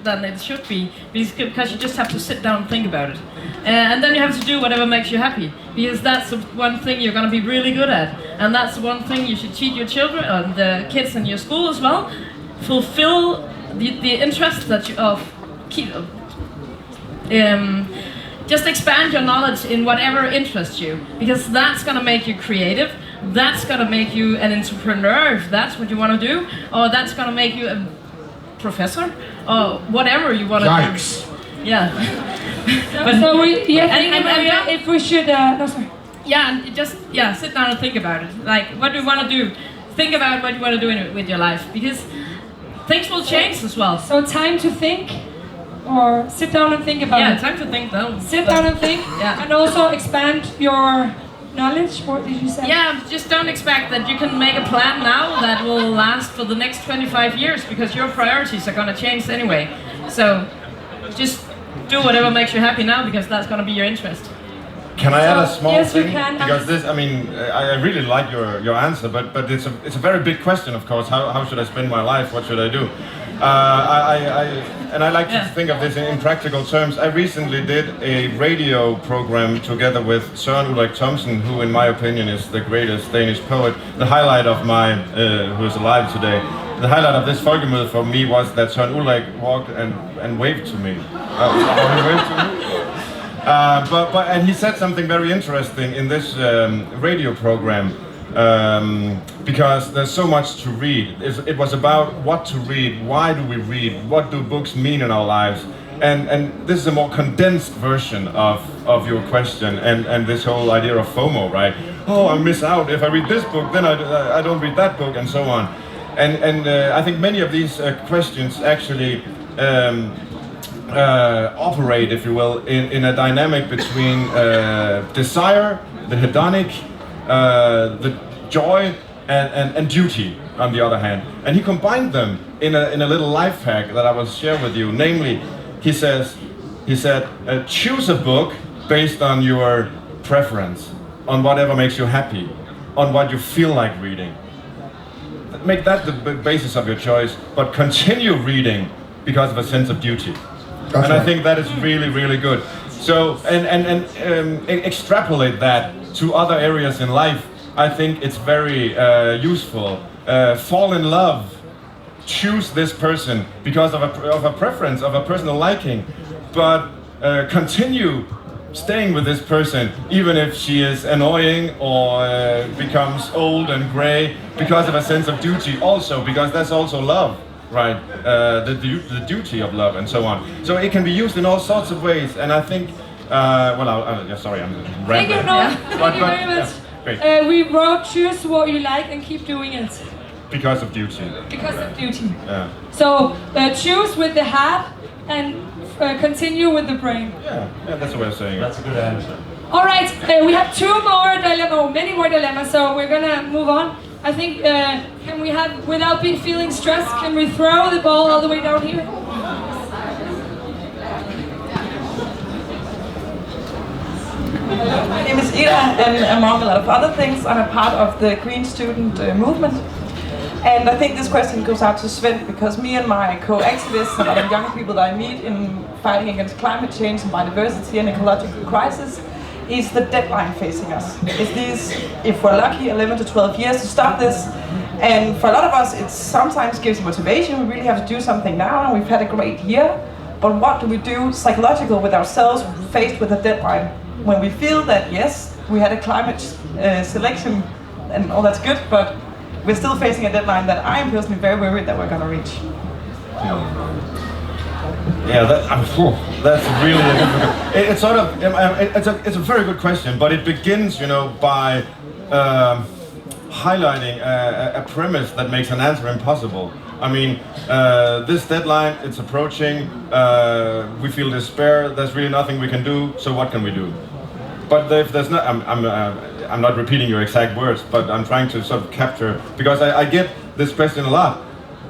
than it should be, because you just have to sit down and think about it. And then you have to do whatever makes you happy, because that's the one thing you're going to be really good at. And that's the one thing you should teach your children, and the kids in your school as well. Fulfill the interest that you just expand your knowledge in whatever interests you, because that's going to make you creative. That's going to make you an entrepreneur if that's what you want to do, or that's going to make you a professor, or whatever you want to Yikes. do. Yeah. So we and if we should no sorry. Yeah, and just sit down and think about it. Like, what do you want to do? Think about what you want to do with your life, because things will change as well. So time to think, or sit down and think about it. Time to think though. Sit down and think, and also expand your knowledge. What did you say? Yeah, just don't expect that you can make a plan now that will last for the next 25 years, because your priorities are going to change anyway. So just do whatever makes you happy now, because that's going to be your interest. Can I add a small yes, thing? you can. Because this, I mean, I really like your answer, but it's a very big question, of course. How should I spend my life? What should I do? I like to think of this in practical terms. I recently did a radio program together with Søren Ulrik Thomsen, who, in my opinion, is the greatest Danish poet. The highlight of who is alive today. The highlight of this Folkemødet for me was that Søren Ulrik walked and waved to me. He waved to me. And he said something very interesting in this radio program, because there's so much to read. It was about what to read, why do we read, what do books mean in our lives, and this is a more condensed version of your question and this whole idea of FOMO, right? Oh, I miss out if I read this book, then I don't read that book, and so on. And I think many of these questions actually operate, if you will, in a dynamic between desire, the hedonic, the joy, and duty, on the other hand. And he combined them in a little life hack that I will share with you. Namely, he said, choose a book based on your preference, on whatever makes you happy, on what you feel like reading. Make that the basis of your choice, but continue reading because of a sense of duty. That's right. I think that is really, really good. So, and extrapolate that to other areas in life. I think it's very useful. Fall in love. Choose this person because of a preference, of a personal liking, but continue staying with this person even if she is annoying or becomes old and grey, because of a sense of duty also, because that's also love. Right, the duty of love and so on. So it can be used in all sorts of ways, and I think, sorry, I'm rambling. Thank you, thank you very much. Great. We wrote, choose what you like and keep doing it. Because of duty. Because of duty. Yeah. So choose with the heart and continue with the brain. Yeah, that's the way of saying it. That's a good answer. All right, we have many more dilemmas, so we're gonna move on. I think, can we have, without feeling stressed, can we throw the ball all the way down here? Hello, my name is Ida, and among a lot of other things, I'm a part of the Green Student movement. And I think this question goes out to Sven, because me and my co-activists, a lot of young people that I meet in fighting against climate change and biodiversity and ecological crisis, is the deadline facing us. It's these, if we're lucky, 11 to 12 years to stop this. And for a lot of us, it sometimes gives motivation. We really have to do something now, and we've had a great year. But what do we do psychological with ourselves faced with a deadline? When we feel that, yes, we had a climate selection and all that's good, but we're still facing a deadline that I am personally very worried that we're going to reach. Yeah, that's really a difficult. It's sort of it's a very good question, but it begins, by highlighting a premise that makes an answer impossible. I mean, this deadline, it's approaching. We feel despair. There's really nothing we can do. So what can we do? But if there's not, I'm not repeating your exact words, but I'm trying to sort of capture, because I get this question a lot.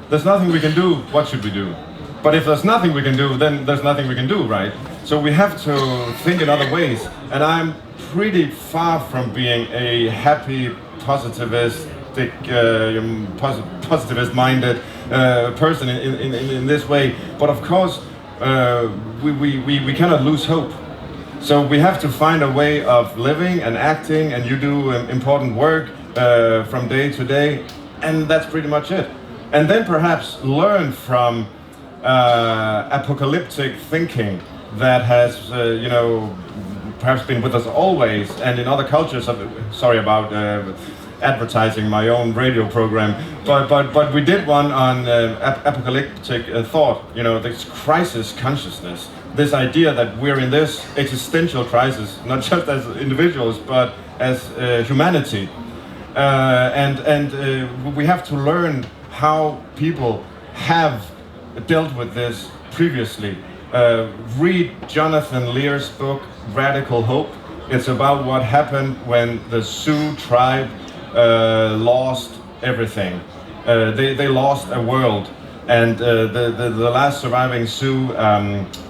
There's nothing we can do. What should we do? But if there's nothing we can do, then there's nothing we can do, right? So we have to think in other ways. And I'm pretty far from being a happy, positivistic, positivist-minded person in this way. But of course, we cannot lose hope. So we have to find a way of living and acting, and you do important work from day to day, and that's pretty much it. And then perhaps learn from apocalyptic thinking that has, perhaps been with us always, and in other cultures. Sorry about advertising my own radio program, but we did one on apocalyptic thought. This crisis consciousness, this idea that we're in this existential crisis, not just as individuals, but as humanity, and we have to learn how people have dealt with this previously. Read Jonathan Lear's book, Radical Hope. It's about what happened when the Sioux tribe lost everything. They lost a world, and the last surviving Sioux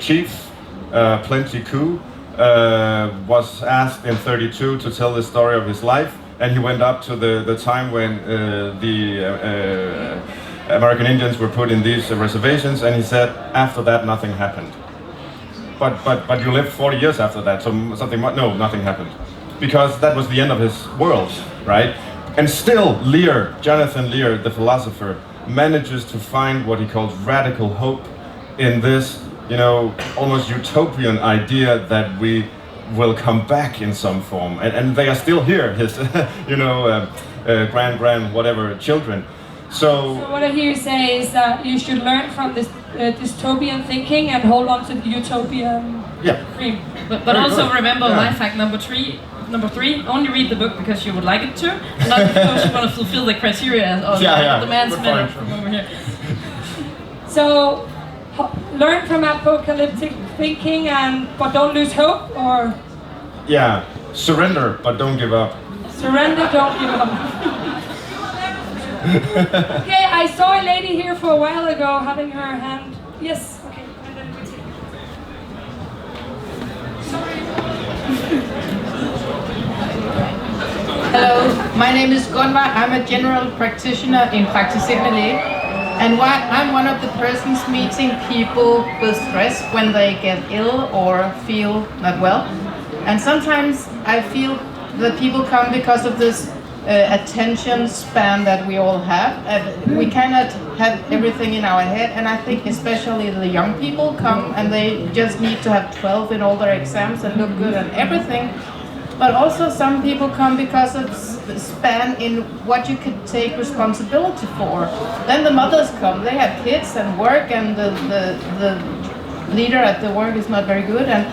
chief, Plenty Coup, was asked in 1932 to tell the story of his life, and he went up to the time when the American Indians were put in these reservations, and he said, after that nothing happened. But you lived 40 years after that, so nothing happened. Because that was the end of his world, right? And still, Jonathan Lear, the philosopher, manages to find what he calls radical hope in this, almost utopian idea that we will come back in some form. And they are still here, his, whatever, children. So what I hear you say is that you should learn from this dystopian thinking and hold on to the utopian dream. But also remember life hack number three, only read the book because you would like it to, not because you want to fulfill the criteria of the man's minute from over here. So, learn from apocalyptic thinking, but don't lose hope, or? Yeah, surrender, but don't give up. Surrender, don't give up. Okay, I saw a lady here for a while ago having her hand. Yes, okay. And then we take it. Hello, my name is Gunvar. I'm a general practitioner in praktiserende læge. And I'm one of the persons meeting people with stress when they get ill or feel not well. And sometimes I feel that people come because of this attention span that we all have. We cannot have everything in our head, and I think especially the young people come and they just need to have 12 in all their exams and look good and everything. But also some people come because of the span in what you could take responsibility for. Then the mothers come, they have kids and work, and the leader at the work is not very good, and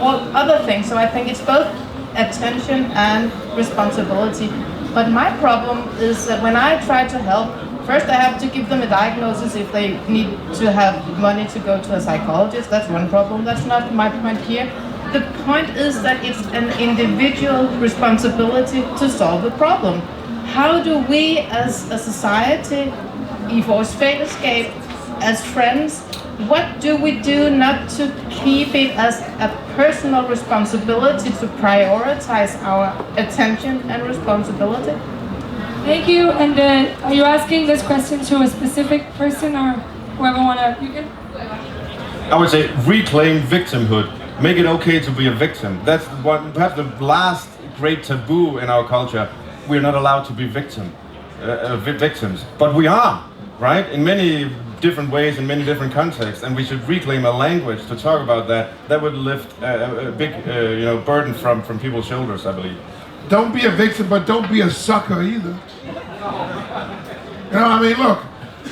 all other things. So I think it's both attention and responsibility. But my problem is that when I try to help, first I have to give them a diagnosis if they need to have money to go to a psychologist. That's one problem. That's not my point here. The point is that it's an individual responsibility to solve the problem. How do we as a society, i vores fællesskab, as friends, what do we do not to keep it as a personal responsibility to prioritize our attention and responsibility? Thank you. And are you asking this question to a specific person or whoever you can? I would say reclaim victimhood. Make it okay to be a victim. That's perhaps the last great taboo in our culture. We're not allowed to be victims, but we are, right? In many different ways, in many different contexts, and we should reclaim a language to talk about that. That would lift a big, burden from people's shoulders, I believe. Don't be a victim, but don't be a sucker either. Look,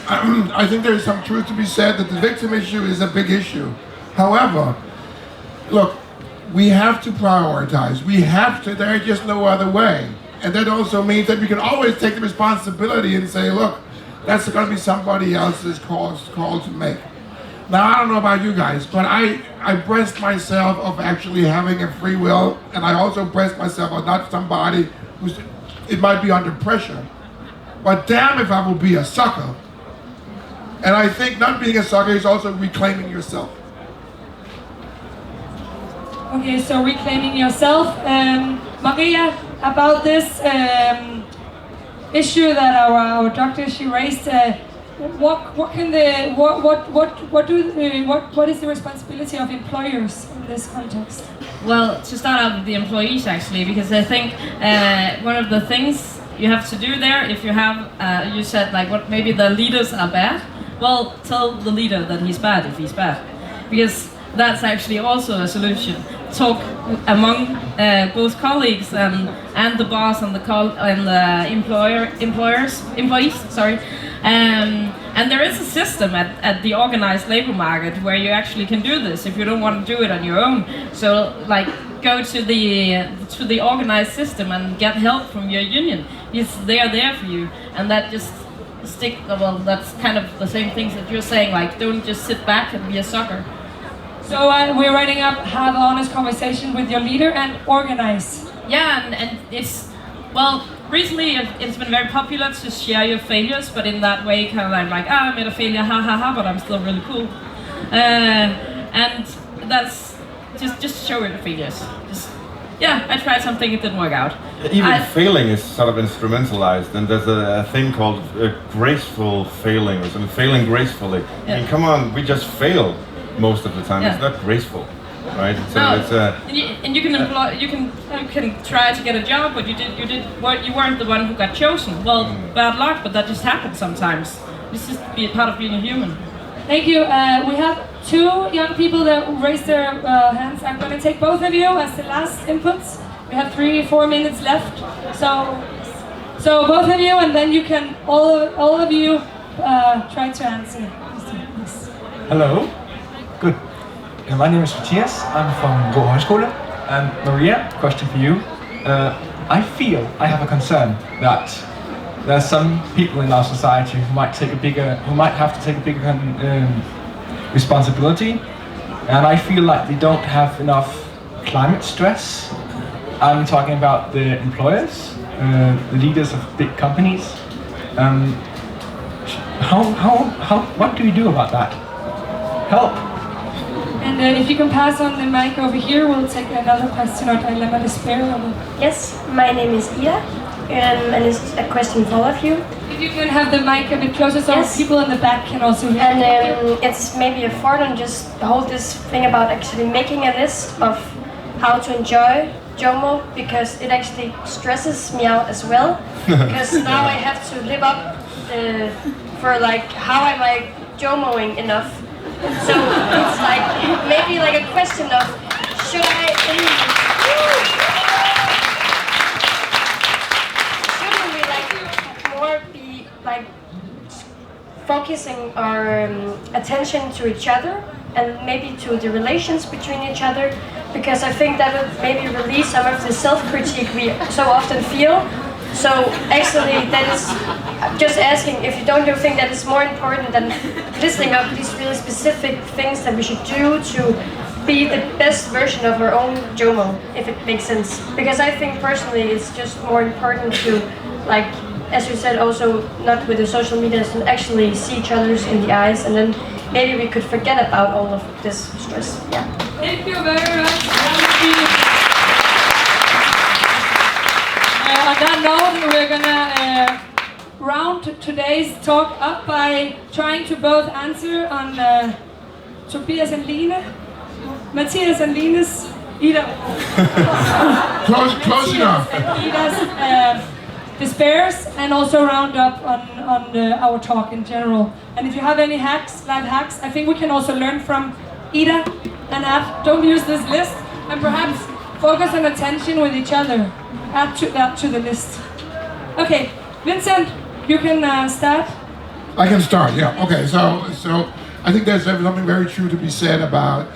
I think there's some truth to be said that the victim issue is a big issue. However, look, we have to prioritize. There is just no other way. And that also means that we can always take the responsibility and say, look, that's going to be somebody else's call to make. Now, I don't know about you guys, but I breast myself of actually having a free will, and I also breast myself of not somebody it might be under pressure. But damn if I will be a sucker. And I think not being a sucker is also reclaiming yourself. Okay, so reclaiming yourself. Maria, about this issue that our doctor she raised, what is the responsibility of employers in this context? Well, to start out with the employees actually, because I think one of the things you have to do there, if you have, you said like what maybe the leaders are bad. Well, tell the leader that he's bad if he's bad, because that's actually also a solution. Talk among both colleagues and the boss and the employees. Sorry, and there is a system at the organized labor market where you actually can do this if you don't want to do it on your own. So like go to the organized system and get help from your union. They are there for you, and that just well, that's kind of the same things that you're saying. Like don't just sit back and be a sucker. So we're writing up, have an honest conversation with your leader and organize. Yeah, and it's, well, recently it's been very popular to share your failures, but in that way, kind of like, I made a failure, ha ha ha, but I'm still really cool. And that's just show your failures. I tried something, it didn't work out. Even failing is sort of instrumentalized, and there's a thing called graceful failing, or something, failing gracefully. Yeah. I mean, come on, we just fail most of the time. Yeah. It's not graceful, right? So it's and you can employ, you can try to get a job, but you weren't the one who got chosen. Well, bad luck, but that just happens sometimes. This is be a part of being a human. Thank you. We have 2 young people that raised their hands. I'm going to take both of you as the last inputs. We have 3-4 minutes left. So both of you, and then you can all of you try to answer. Yes. Hello. Good. My name is Matthias. I'm from Go Højskole. And Maria, question for you. I feel I have a concern that there are some people in our society who might have to take a bigger responsibility, and I feel like they don't have enough climate stress. I'm talking about the employers, the leaders of big companies. What do you do about that? Help. And if you can pass on the mic over here, we'll take another question or dilemma to spare. Yes, my name is Ida. And it's a question for all of you. If you can have the mic a bit closer so yes. people in the back can also hear. And it's maybe a thought on just the whole this thing about actually making a list of how to enjoy JOMO, because it actually stresses me out as well. Because now I have to live up for like, how am I JOMOing enough? So it's like, maybe like a question of, should I... be like focusing our attention to each other and maybe to the relations between each other, because I think that would maybe release some of the self-critique we so often feel. So actually that is just asking if you think that is more important than listing up these really specific things that we should do to be the best version of our own JOMO, if it makes sense. Because I think personally it's just more important to, like, as you said, also not with the social media, and actually see each other in the eyes, and then maybe we could forget about all of this stress. Yeah. Thank you very much. On that note, we're gonna round today's talk up by trying to both answer on Tobias and Line, Matthias and Line's, Ida. Close enough. Ida's despairs, and also round up on our talk in general. And if you have any life hacks, I think we can also learn from Ida and add, don't use this list, and perhaps focus on attention with each other. Add that to the list. Okay, Vincent, you can start. I can start, yeah. Okay, so I think there's something very true to be said about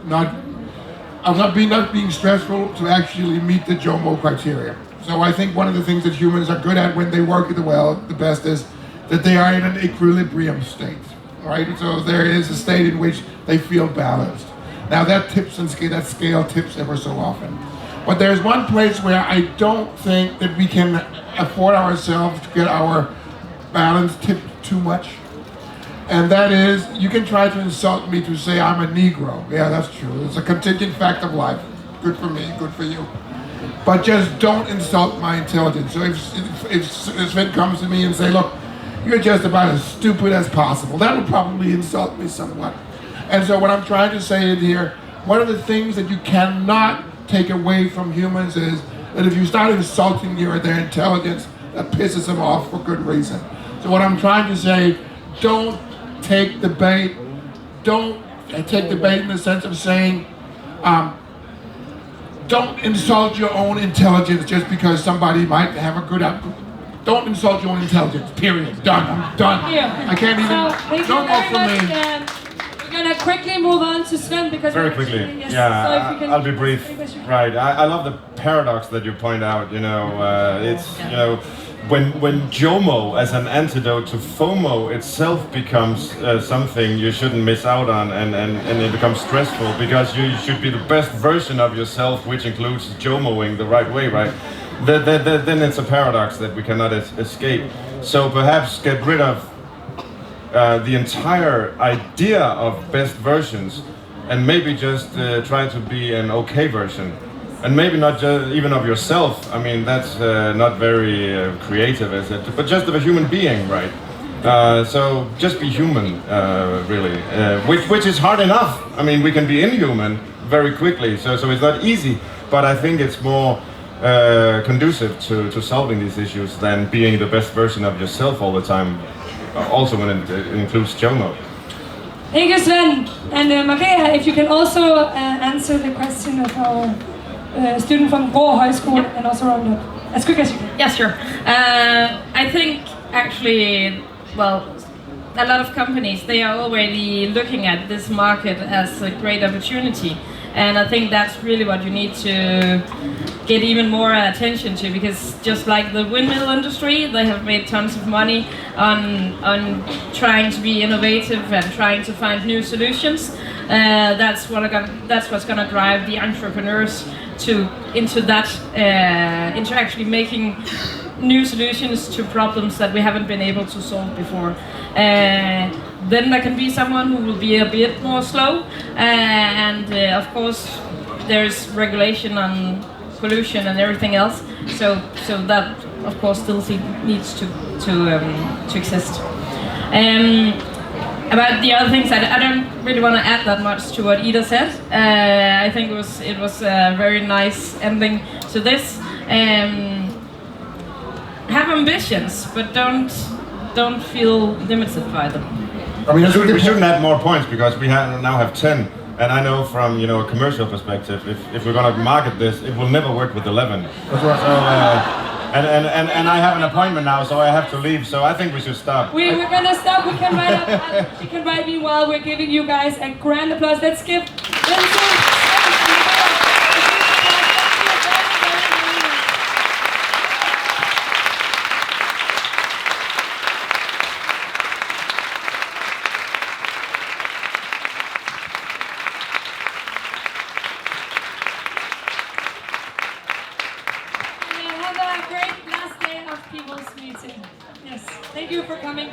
not being stressful to actually meet the JOMO criteria. So I think one of the things that humans are good at when they work well, the best is that they are in an equilibrium state, right? So there is a state in which they feel balanced. Now that scale tips ever so often. But there's one place where I don't think that we can afford ourselves to get our balance tipped too much. And that is, you can try to insult me to say I'm a Negro. Yeah, that's true. It's a contingent fact of life. Good for me, good for you. But just don't insult my intelligence. So if Sven comes to me and say, look, you're just about as stupid as possible, that would probably insult me somewhat. And so what I'm trying to say in here, one of the things that you cannot take away from humans is that if you start insulting their intelligence, that pisses them off for good reason. So what I'm trying to say, don't take the bait. Don't take the bait in the sense of saying, don't insult your own intelligence just because somebody might have a good output. Don't insult your own intelligence, period. Done, I'm done. Yeah. I can't even, don't go for me. We're going to quickly move on to Sven because very quickly. Yes, Yeah, so I'll be brief. Right, I love the paradox that you point out. You know, it's when JOMO as an antidote to FOMO itself becomes something you shouldn't miss out on, and it becomes stressful because you should be the best version of yourself, which includes JOMOing the right way, right? Then it's a paradox that we cannot escape. So perhaps get rid of the entire idea of best versions and maybe just try to be an okay version. And maybe not just even of yourself. I mean, that's not very creative, is it? But just of a human being, right? So just be human, really. Which is hard enough. I mean, we can be inhuman very quickly, so it's not easy. But I think it's more conducive to solving these issues than being the best version of yourself all the time. Also when it includes JOMO. Thank you, Sven. And Maria, if you can also answer the question of our student from Grå Højskole and also round up as quick as you can. Yes, sure. I think actually, well, a lot of companies, they are already looking at this market as a great opportunity. And I think that's really what you need to get even more attention to, because just like the windmill industry, they have made tons of money on trying to be innovative and trying to find new solutions. That's what's gonna drive the entrepreneurs into actually making new solutions to problems that we haven't been able to solve before. Then there can be someone who will be a bit more slow, and of course there's regulation on pollution and everything else. So that of course still needs to exist. About the other things, I don't really want to add that much to what Ida said. I think it was a very nice ending to this. Have ambitions, but don't feel limited by them. I mean, we shouldn't add more points because we now have 10, and I know from a commercial perspective, if we're going to market this, it will never work with 11. That's right. So, and I have an appointment now, so I have to leave. So I think we should stop. We're gonna stop. We can write up. You can write me while we're giving you guys a grand applause. Let's give. Have a great last day of people's meeting. Yes, thank you for coming.